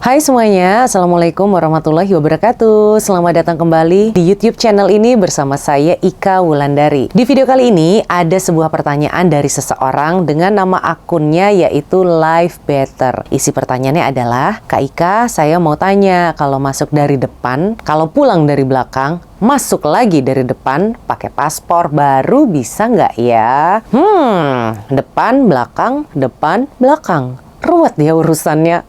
Hai semuanya, Assalamualaikum warahmatullahi wabarakatuh. Selamat datang kembali di YouTube channel ini bersama saya Ika Wulandari. Di video kali ini ada sebuah pertanyaan dari seseorang dengan nama akunnya yaitu Life Better. Isi pertanyaannya adalah, Kak Ika, saya mau tanya, kalau masuk dari depan, kalau pulang dari belakang, masuk lagi dari depan, pakai paspor baru bisa nggak ya? Depan, belakang. Ruwet ya urusannya.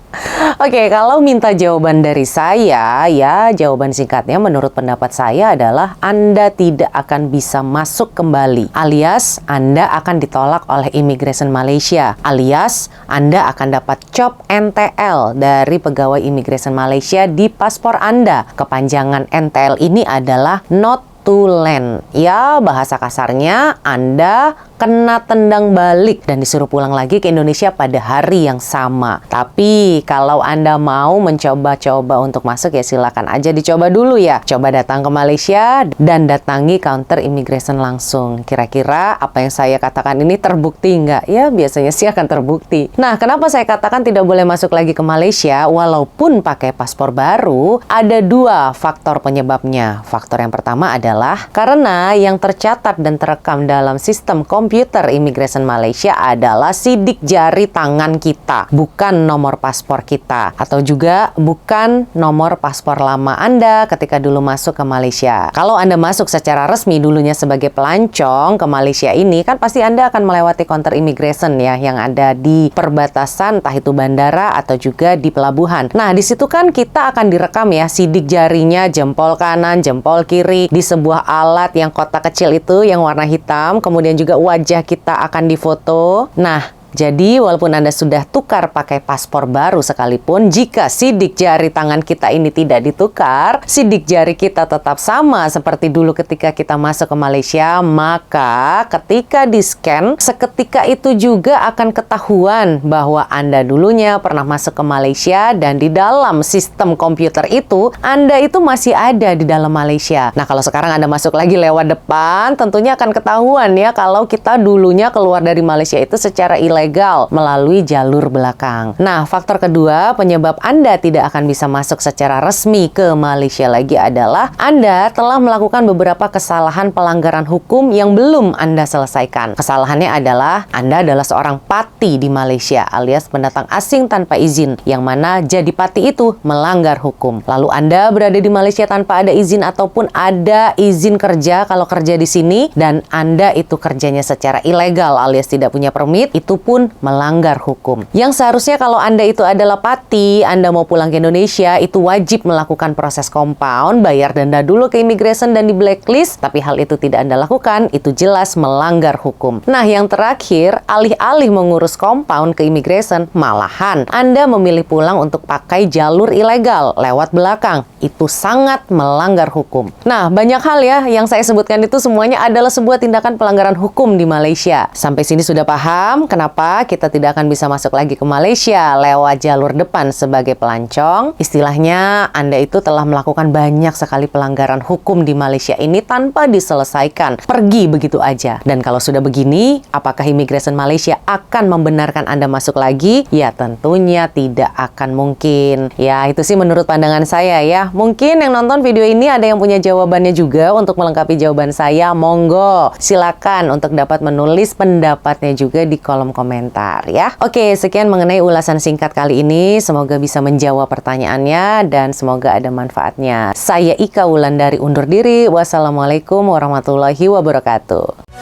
Oke, kalau minta jawaban dari saya, ya jawaban singkatnya menurut pendapat saya adalah Anda tidak akan bisa masuk kembali. Alias, Anda akan ditolak oleh Immigration Malaysia. Alias, Anda akan dapat COP NTL dari pegawai Immigration Malaysia di paspor Anda. Kepanjangan NTL ini adalah Not to Land. Ya, bahasa kasarnya Anda kena tendang balik dan disuruh pulang lagi ke Indonesia pada hari yang sama. Tapi kalau Anda mau mencoba-coba untuk masuk ya silakan aja dicoba dulu ya. Coba datang ke Malaysia dan datangi counter immigration langsung. Kira-kira apa yang saya katakan ini terbukti nggak? Ya biasanya sih akan terbukti. Nah, kenapa saya katakan tidak boleh masuk lagi ke Malaysia walaupun pakai paspor baru? Ada dua faktor penyebabnya. Faktor yang pertama adalah karena yang tercatat dan terekam dalam sistem komputer Immigration Malaysia adalah sidik jari tangan kita, bukan nomor paspor kita, atau juga bukan nomor paspor lama Anda ketika dulu masuk ke Malaysia. Kalau Anda masuk secara resmi dulunya sebagai pelancong ke Malaysia ini, kan pasti Anda akan melewati counter immigration ya, yang ada di perbatasan, entah itu bandara atau juga di pelabuhan. Nah, di situ kan kita akan direkam ya, sidik jarinya, jempol kanan, jempol kiri, di sebuah alat yang kotak kecil itu yang warna hitam, kemudian juga wajah kita akan difoto. Nah, jadi walaupun Anda sudah tukar pakai paspor baru sekalipun, jika sidik jari tangan kita ini tidak ditukar, sidik jari kita tetap sama seperti dulu ketika kita masuk ke Malaysia, maka ketika di-scan, seketika itu juga akan ketahuan bahwa Anda dulunya pernah masuk ke Malaysia dan di dalam sistem komputer itu, Anda itu masih ada di dalam Malaysia. Nah, kalau sekarang Anda masuk lagi lewat depan, tentunya akan ketahuan ya kalau kita dulunya keluar dari Malaysia itu secara ilegal melalui jalur belakang. Nah, faktor kedua penyebab Anda tidak akan bisa masuk secara resmi ke Malaysia lagi adalah Anda telah melakukan beberapa kesalahan pelanggaran hukum yang belum Anda selesaikan. Kesalahannya adalah Anda adalah seorang pati di Malaysia alias pendatang asing tanpa izin, yang mana jadi pati itu melanggar hukum. Lalu Anda berada di Malaysia tanpa ada izin ataupun ada izin kerja kalau kerja di sini dan Anda itu kerjanya secara ilegal alias tidak punya permit, itu pun melanggar hukum. Yang seharusnya kalau Anda itu adalah pati, Anda mau pulang ke Indonesia, itu wajib melakukan proses compound, bayar denda dulu ke immigration dan di blacklist, tapi hal itu tidak Anda lakukan, itu jelas melanggar hukum. Nah, yang terakhir, alih-alih mengurus compound ke immigration, malahan Anda memilih pulang untuk pakai jalur ilegal lewat belakang. Itu sangat melanggar hukum. Nah, banyak hal ya yang saya sebutkan itu semuanya adalah sebuah tindakan pelanggaran hukum di Malaysia. Sampai sini sudah paham kenapa kita tidak akan bisa masuk lagi ke Malaysia lewat jalur depan sebagai pelancong? Istilahnya, Anda itu telah melakukan banyak sekali pelanggaran hukum di Malaysia ini tanpa diselesaikan. Pergi begitu aja. Dan kalau sudah begini, apakah Immigration Malaysia akan membenarkan Anda masuk lagi? Ya, tentunya tidak akan mungkin. Ya, itu sih menurut pandangan saya ya. Mungkin yang nonton video ini ada yang punya jawabannya juga. Untuk melengkapi jawaban saya, monggo. Silakan untuk dapat menulis pendapatnya juga di kolom komentar ya. Oke, sekian mengenai ulasan singkat kali ini. Semoga bisa menjawab pertanyaannya dan semoga ada manfaatnya. Saya Ika Wulandari undur diri. Wassalamualaikum warahmatullahi wabarakatuh.